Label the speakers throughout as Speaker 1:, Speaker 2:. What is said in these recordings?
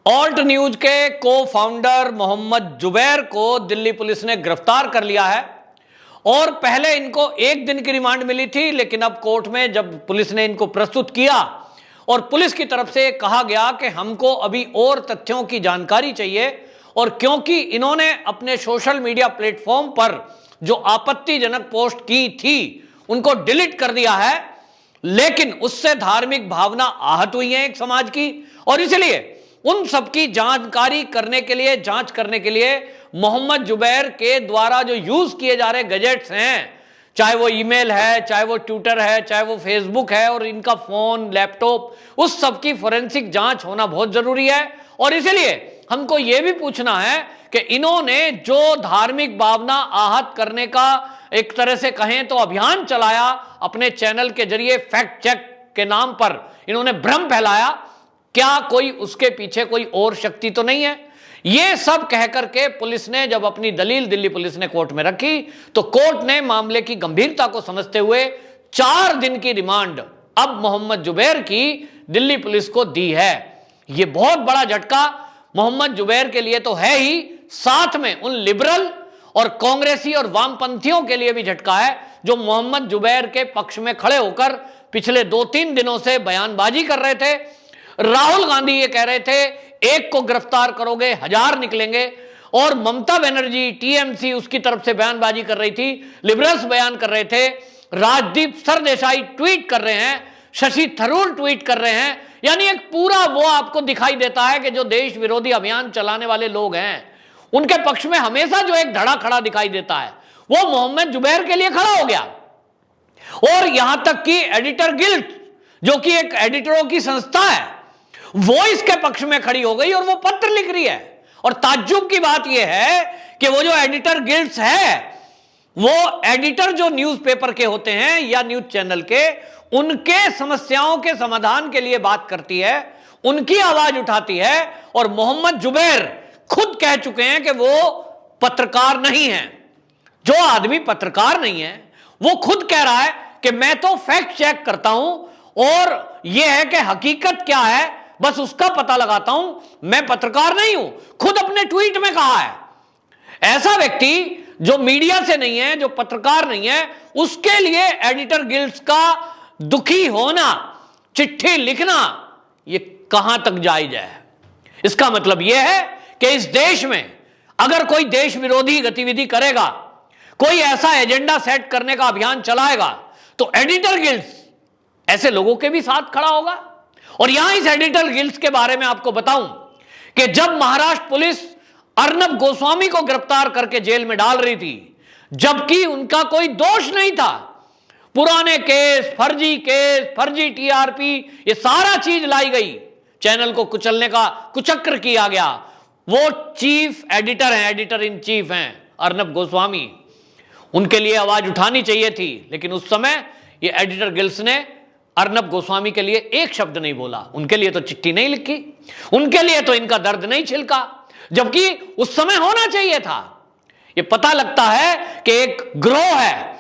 Speaker 1: Alt news के को founder Mohammad Zubair को दिल्ली पुलिस ने गिरफ्तार कर लिया है और पहले इनको 1 दिन की रिमांड मिली थी, लेकिन अब कोर्ट में जब पुलिस ने इनको प्रस्तुत किया और पुलिस की तरफ से कहा गया कि हमको अभी और तथ्यों की जानकारी चाहिए, और क्योंकि इन्होंने अपने सोशल मीडिया प्लेटफॉर्म पर जो आपत्तिजनक पोस्ट की थी उनको डिलीट कर दिया है, लेकिन उससे धार्मिक भावना आहत हुई है एक समाज की, और इसलिए उन सबकी जानकारी करने के लिए, जांच करने के लिए मोहम्मद जुबैर के द्वारा जो यूज किए जा रहे गैजेट्स हैं, चाहे वो ईमेल है, चाहे वो ट्विटर है, चाहे वो फेसबुक है, और इनका फोन, लैपटॉप, उस सब की फोरेंसिक जांच होना बहुत जरूरी है। और इसलिए हमको यह भी पूछना है कि इन्होंने जो धार्मिक भावना आहत करने का एक तरह से कहें तो अभियान चलाया, अपने चैनल के जरिए फैक्ट चेक के नाम पर इन्होंने भ्रम फैलाया, क्या कोई उसके पीछे कोई और शक्ति तो नहीं है? यह सब कहकर के पुलिस ने जब अपनी दलील दिल्ली पुलिस ने कोर्ट में रखी तो कोर्ट ने मामले की गंभीरता को समझते हुए 4 दिन की रिमांड अब मोहम्मद जुबैर की दिल्ली पुलिस को दी है। यह बहुत बड़ा झटका मोहम्मद जुबैर के लिए तो है ही, साथ में उन लिबरल और कांग्रेसी और वामपंथियों के लिए भी झटका है जो मोहम्मद जुबैर के पक्ष में खड़े होकर पिछले 2-3 दिनों से बयानबाजी कर रहे थे। राहुल गांधी ये कह रहे थे एक को गिरफ्तार करोगे 1000 निकलेंगे, और ममता बनर्जी टीएमसी उसकी तरफ से बयानबाजी कर रही थी, लिबरल्स बयान कर रहे थे, राजदीप सरदेसाई ट्वीट कर रहे हैं, शशि थरूर ट्वीट कर रहे हैं। यानी एक पूरा वो आपको दिखाई देता है कि जो देश विरोधी अभियान चलाने वाले लोग हैं उनके पक्ष में हमेशा जो एक धड़ा खड़ा दिखाई देता है वो मोहम्मद जुबैर के लिए खड़ा हो गया। और यहां तक कि एडिटर गिल्ड, जो कि एक एडिटरों की संस्था है, वो इसके पक्ष में खड़ी हो गई और वो पत्र लिख रही है। और ताज्जुब की बात यह है कि वो जो एडिटर गिल्ड्स है, वो एडिटर जो न्यूज़पेपर के होते हैं या न्यूज चैनल के, उनके समस्याओं के समाधान के लिए बात करती है, उनकी आवाज उठाती है। और मोहम्मद जुबैर खुद कह चुके हैं कि वो पत्रकार नहीं है। जो आदमी पत्रकार नहीं है वो खुद कह रहा है कि मैं तो फैक्ट चेक करता हूं और यह है कि हकीकत क्या है बस उसका पता लगाता हूं, मैं पत्रकार नहीं हूं। खुद अपने ट्वीट में कहा है। ऐसा व्यक्ति जो मीडिया से नहीं है, जो पत्रकार नहीं है, उसके लिए एडिटर गिल्ड्स का दुखी होना, चिट्ठी लिखना, यह कहां तक जायज है? इसका मतलब यह है कि इस देश में अगर कोई देश विरोधी गतिविधि करेगा, कोई ऐसा एजेंडा सेट करने का अभियान चलाएगा, तो एडिटर गिल्ड्स ऐसे लोगों के भी साथ खड़ा होगा। और यहां इस एडिटर गिल्ड्स के बारे में आपको बताऊं कि जब महाराष्ट्र पुलिस अर्नब गोस्वामी को गिरफ्तार करके जेल में डाल रही थी, जबकि उनका कोई दोष नहीं था, पुराने केस, फर्जी टीआरपी, ये सारा चीज लाई गई, चैनल को कुचलने का कुचक्र किया गया। वो चीफ एडिटर हैं, एडिटर इन चीफ हैं अर्नब गोस्वामी, उनके लिए आवाज उठानी चाहिए थी, लेकिन उस समय ये एडिटर गिल्ड्स ने अर्नब गोस्वामी के लिए एक शब्द नहीं बोला, उनके लिए तो चिट्ठी नहीं लिखी, उनके लिए तो इनका दर्द नहीं छिलका, जबकि उस समय होना चाहिए था। ये पता लगता है कि एक गिरोह है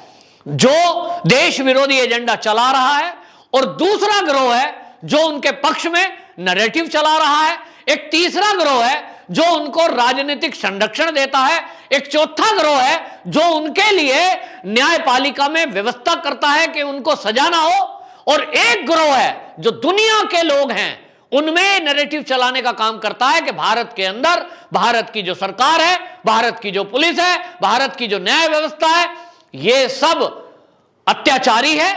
Speaker 1: जो देश विरोधी एजेंडा चला रहा है, और दूसरा गिरोह है जो उनके पक्ष में नैरेटिव चला रहा है, एक तीसरा गिरोह है जो उनको राजनीतिक संरक्षण देता है, एक चौथा गिरोह है जो उनके लिए न्यायपालिका में व्यवस्था करता है कि उनको सजा ना हो, और एक गिरोह है जो दुनिया के लोग हैं उनमें नैरेटिव चलाने का काम करता है कि भारत के अंदर भारत की जो सरकार है, भारत की जो पुलिस है, भारत की जो न्याय व्यवस्था है, ये सब अत्याचारी है,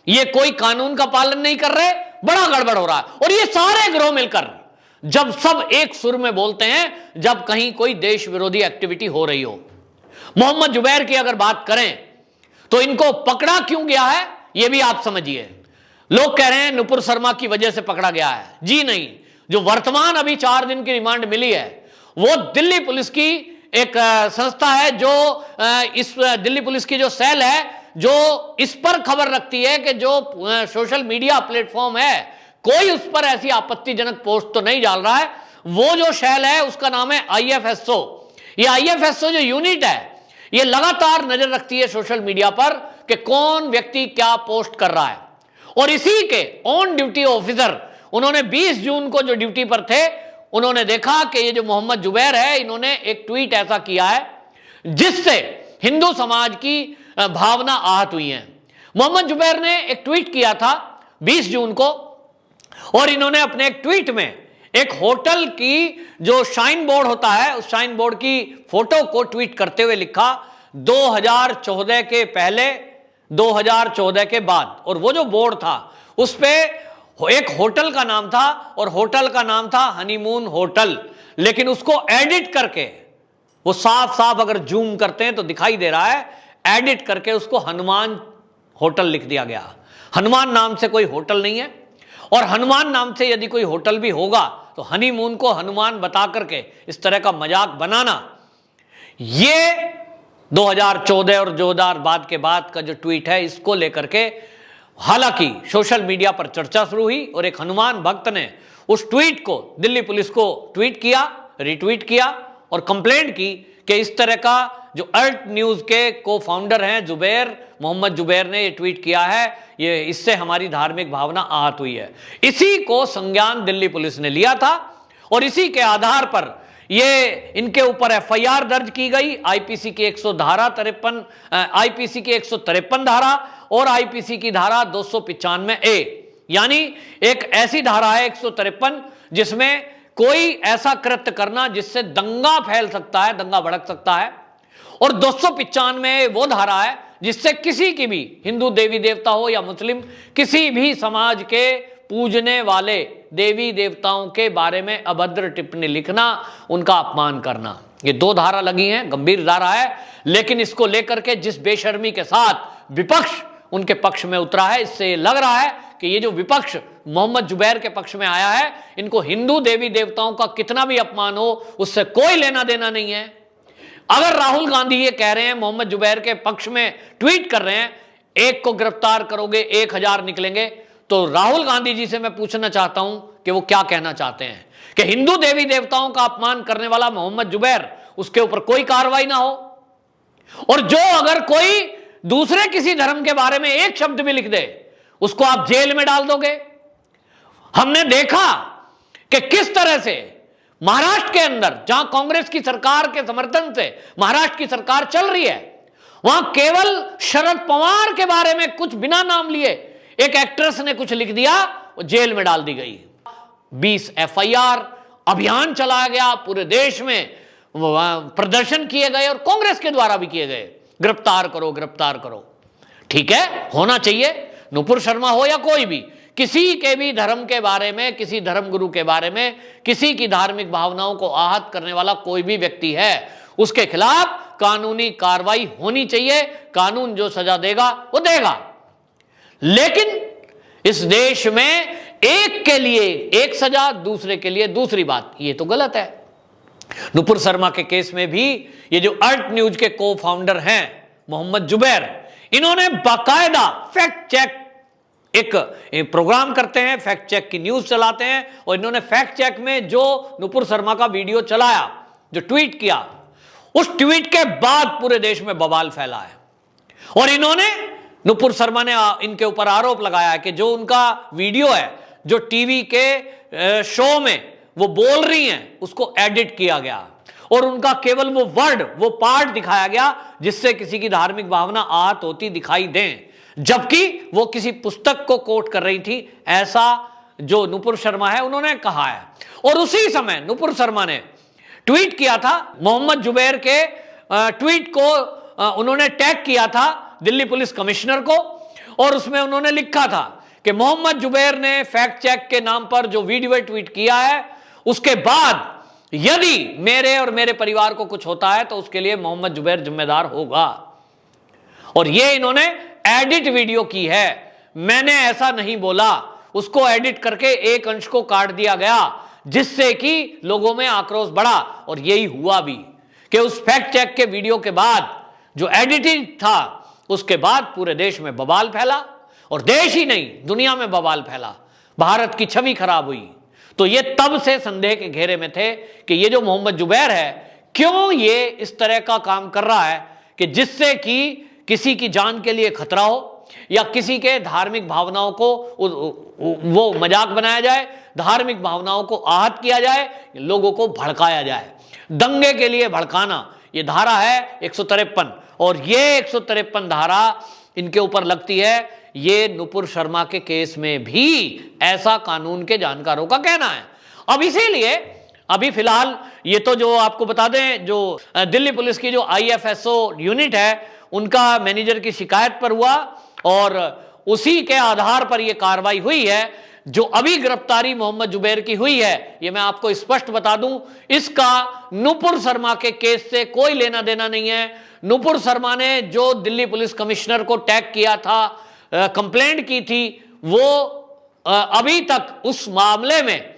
Speaker 1: ये कोई कानून का पालन नहीं कर रहे, बड़ा गड़बड़ हो रहा है। और ये सारे गिरोह मिलकर जब सब एक सुर में बोलते हैं जब कहीं कोई देश विरोधी एक्टिविटी हो रही हो। मोहम्मद जुबैर की अगर बात करें तो इनको पकड़ा क्यों गया है यह भी आप समझिए। लोग कह रहे हैं नुपुर शर्मा की वजह से पकड़ा गया है, जी नहीं। जो वर्तमान अभी 4 दिन की रिमांड मिली है वो दिल्ली पुलिस की एक संस्था है, जो इस दिल्ली पुलिस की जो सेल है जो इस पर खबर रखती है कि जो सोशल मीडिया प्लेटफॉर्म है कोई उस पर ऐसी आपत्तिजनक पोस्ट तो नहीं डाल रहा है। वो जो सेल है उसका नाम है आईएफएसओ। ये आईएफएसओ जो यूनिट है ये लगातार नजर रखती है सोशल मीडिया पर कि कौन व्यक्ति क्या पोस्ट कर रहा है, और इसी के ऑन ड्यूटी ऑफिसर उन्होंने 20 जून को जो ड्यूटी पर थे उन्होंने देखा कि ये जो मोहम्मद जुबैर है, इन्होंने एक ट्वीट ऐसा किया है जिससे हिंदू समाज की भावना आहत हुई है। मोहम्मद जुबैर ने एक ट्वीट किया था 20 जून को, और इन्होंने अपने एक ट्वीट में एक होटल की जो शाइन बोर्ड होता है, उस शाइन बोर्ड की फोटो को ट्वीट करते हुए लिखा 2014 के पहले, 2014 के बाद। और वो जो बोर्ड था उस पे एक होटल का नाम था, और होटल का नाम था हनीमून होटल, लेकिन उसको एडिट करके, वो साफ साफ अगर जूम करते हैं तो दिखाई दे रहा है, एडिट करके उसको हनुमान होटल लिख दिया गया। हनुमान नाम से कोई होटल नहीं है, और हनुमान नाम से यदि कोई होटल भी होगा तो हनीमून को हनुमान बता करके इस तरह का मजाक बनाना, ये 2014 और 2000 बाद के बाद का जो ट्वीट है, इसको लेकर के हालांकि सोशल मीडिया पर चर्चा शुरू हुई, और एक हनुमान भक्त ने उस ट्वीट को दिल्ली पुलिस को ट्वीट किया, रिट्वीट किया और कंप्लेंट की कि इस तरह का जो अल्ट न्यूज के को फाउंडर हैं जुबैर, मोहम्मद जुबैर ने ये ट्वीट किया है, ये इससे हमारी धार्मिक भावना आहत हुई है। इसी को संज्ञान दिल्ली पुलिस ने लिया था, और इसी के आधार पर ये इनके ऊपर एफआईआर दर्ज की गई आईपीसी की 153 आईपीसी की 153 धारा और आईपीसी की धारा 295A, यानी एक ऐसी धारा है 153 जिसमें कोई ऐसा कृत्य करना जिससे दंगा फैल सकता है, दंगा भड़क सकता है, और 295 वो धारा है जिससे किसी की भी, हिंदू देवी देवता हो या मुस्लिम, किसी भी समाज के पूजने वाले देवी देवताओं के बारे में अभद्र टिप्पणी लिखना, उनका अपमान करना, ये 2 धारा लगी हैं, गंभीर धारा है। लेकिन इसको लेकर के जिस बेशर्मी के साथ विपक्ष उनके पक्ष में उतरा है, इससे लग रहा है कि ये जो विपक्ष मोहम्मद जुबैर के पक्ष में आया है, इनको हिंदू देवी देवताओं का कितना भी अपमान हो उससे कोई लेना देना नहीं है। अगर राहुल गांधी ये कह रहे हैं, मोहम्मद जुबैर के पक्ष में ट्वीट कर रहे हैं, एक को गिरफ्तार करोगे 1000 निकलेंगे, तो राहुल गांधी जी से मैं पूछना चाहता हूं कि वो क्या कहना चाहते हैं कि हिंदू देवी देवताओं का अपमान करने वाला मोहम्मद जुबैर, उसके ऊपर कोई कार्रवाई ना हो, और जो अगर कोई दूसरे किसी धर्म के बारे में एक शब्द भी लिख दे उसको आप जेल में डाल दोगे। हमने देखा कि किस तरह से महाराष्ट्र के अंदर, जहां कांग्रेस की सरकार के समर्थन से महाराष्ट्र की सरकार चल रही है, वहां केवल शरद पवार के बारे में कुछ बिना नाम लिए एक एक्ट्रेस ने कुछ लिख दिया, वो जेल में डाल दी गई। 20 एफआईआर अभियान चलाया गया, पूरे देश में प्रदर्शन किए गए और कांग्रेस के द्वारा भी किए गए, गिरफ्तार करो गिरफ्तार करो। ठीक है, होना चाहिए, नुपुर शर्मा हो या कोई भी, किसी के भी धर्म के बारे में, किसी धर्म गुरु के बारे में, किसी की धार्मिक भावनाओं को आहत करने वाला कोई भी व्यक्ति है, उसके खिलाफ कानूनी कार्रवाई होनी चाहिए। कानून जो सजा देगा वो देगा, लेकिन इस देश में एक के लिए एक सजा, दूसरे के लिए दूसरी बात, ये तो गलत है। नुपुर शर्मा के केस में भी ये जो अल्ट न्यूज के को फाउंडर हैं मोहम्मद जुबैर, इन्होंने बाकायदा फैक्ट चेक एक प्रोग्राम करते हैं, फैक्ट चेक की न्यूज चलाते हैं, और इन्होंने फैक्ट चेक में जो नुपुर शर्मा का वीडियो चलाया, जो ट्वीट किया, उस ट्वीट के बाद पूरे देश में बवाल फैला है। और इन्होंने, नुपुर शर्मा ने इनके ऊपर आरोप लगाया है कि जो उनका वीडियो है, जो टीवी के शो में वो बोल रही हैं, उसको एडिट किया गया और उनका केवल वो वर्ड, वो पार्ट दिखाया गया जिससे किसी की धार्मिक भावना आहत होती दिखाई दें, जबकि वो किसी पुस्तक को कोट कर रही थी, ऐसा जो नुपुर शर्मा है उन्होंने कहा है। और उसी समय नुपुर शर्मा ने ट्वीट किया था, मोहम्मद जुबैर के ट्वीट को उन्होंने टैग किया था दिल्ली पुलिस कमिश्नर को, और उसमें उन्होंने लिखा था कि मोहम्मद जुबैर ने फैक्ट चेक के नाम पर जो वीडियो ट्वीट किया है, उसके बाद यदि मेरे और मेरे परिवार को कुछ होता है तो उसके लिए मोहम्मद जुबैर जिम्मेदार होगा। और ये इन्होंने एडिट वीडियो की है, मैंने ऐसा नहीं बोला, उसको एडिट करके एक अंश को काट दिया गया जिससे कि लोगों में आक्रोश बढ़ा। और यही हुआ भी कि उस फैक्ट चेक के वीडियो के बाद जो एडिटिंग था, उसके बाद पूरे देश में बवाल फैला, और देश ही नहीं दुनिया में बवाल फैला, भारत की छवि खराब हुई। तो ये तब से संदेह के घेरे में थे कि ये जो मोहम्मद जुबैर है, क्यों ये इस तरह का काम कर रहा है कि जिससे कि किसी की जान के लिए खतरा हो, या किसी के धार्मिक भावनाओं को वो मजाक बनाया जाए, धार्मिक भावनाओं को आहत किया जाए, लोगों को भड़काया जाए। दंगे के लिए भड़काना, ये धारा है 153, और ये 153 धारा इनके ऊपर लगती है। ये नुपुर शर्मा के केस में भी ऐसा कानून के जानकारों का कहना है। अब इसीलिए अभी फिलहाल ये तो जो आपको बता दें, जो दिल्ली पुलिस की जो IFSO यूनिट है, उनका मैनेजर की शिकायत पर हुआ और उसी के आधार पर यह कार्रवाई हुई है। जो अभी गिरफ्तारी मोहम्मद जुबैर की हुई है, ये मैं आपको स्पष्ट बता दूं, इसका नुपुर शर्मा के केस से कोई लेना देना नहीं है। नुपुर शर्मा ने जो दिल्ली पुलिस कमिश्नर को टैग किया था, कंप्लेंट की थी, वो अभी तक उस मामले में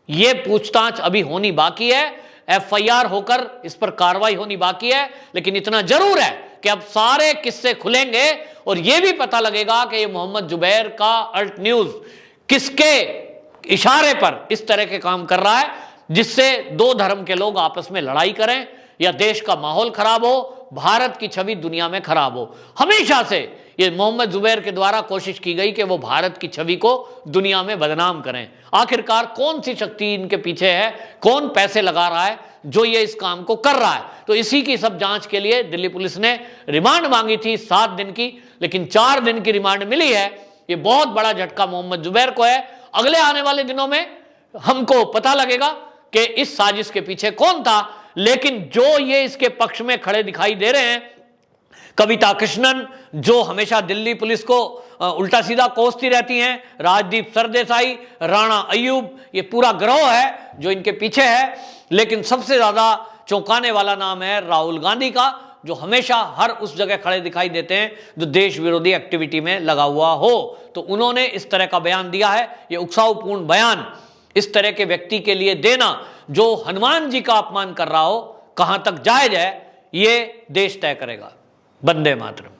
Speaker 1: ये पूछताछ अभी होनी बाकी है, FIR होकर इस पर कार्रवाई होनी बाकी है। लेकिन इतना जरूर है कि अब सारे किस्से खुलेंगे और यह भी पता लगेगा कि ये मोहम्मद जुबैर का अल्ट न्यूज किसके इशारे पर इस तरह के काम कर रहा है, जिससे दो धर्म के लोग आपस में लड़ाई करें या देश का माहौल खराब हो, भारत की छवि दुनिया में खराब हो। हमेशा से ये मोहम्मद जुबैर के द्वारा कोशिश की गई कि वो भारत की छवि को दुनिया में बदनाम करें। आखिरकार कौन सी शक्ति इनके पीछे है, कौन पैसे लगा रहा है जो ये इस काम को कर रहा है? तो इसी की सब जांच के लिए दिल्ली पुलिस ने रिमांड मांगी थी 7 दिन की, लेकिन 4 दिन की रिमांड मिली है। ये बहुत बड़ा झटका मोहम्मद जुबैर को है। अगले आने वाले दिनों में हमको पता लगेगा कि इस साजिश के पीछे कौन था। लेकिन जो ये इसके पक्ष में खड़े दिखाई दे रहे हैं, कविता कृष्णन जो हमेशा दिल्ली पुलिस को उल्टा सीधा कोसती रहती हैं, राजदीप सरदेसाई, राणा अय्यूब, ये पूरा गिरोह है जो इनके पीछे है। लेकिन सबसे ज्यादा चौंकाने वाला नाम है राहुल गांधी का, जो हमेशा हर उस जगह खड़े दिखाई देते हैं जो देश विरोधी एक्टिविटी में लगा हुआ हो। तो उन्होंने इस तरह का बयान दिया है। ये उकसावपूर्ण बयान इस तरह के व्यक्ति के लिए देना जो हनुमान जी का अपमान कर रहा हो, कहां तक जायज है, ये देश तय करेगा। वंदे मातरम।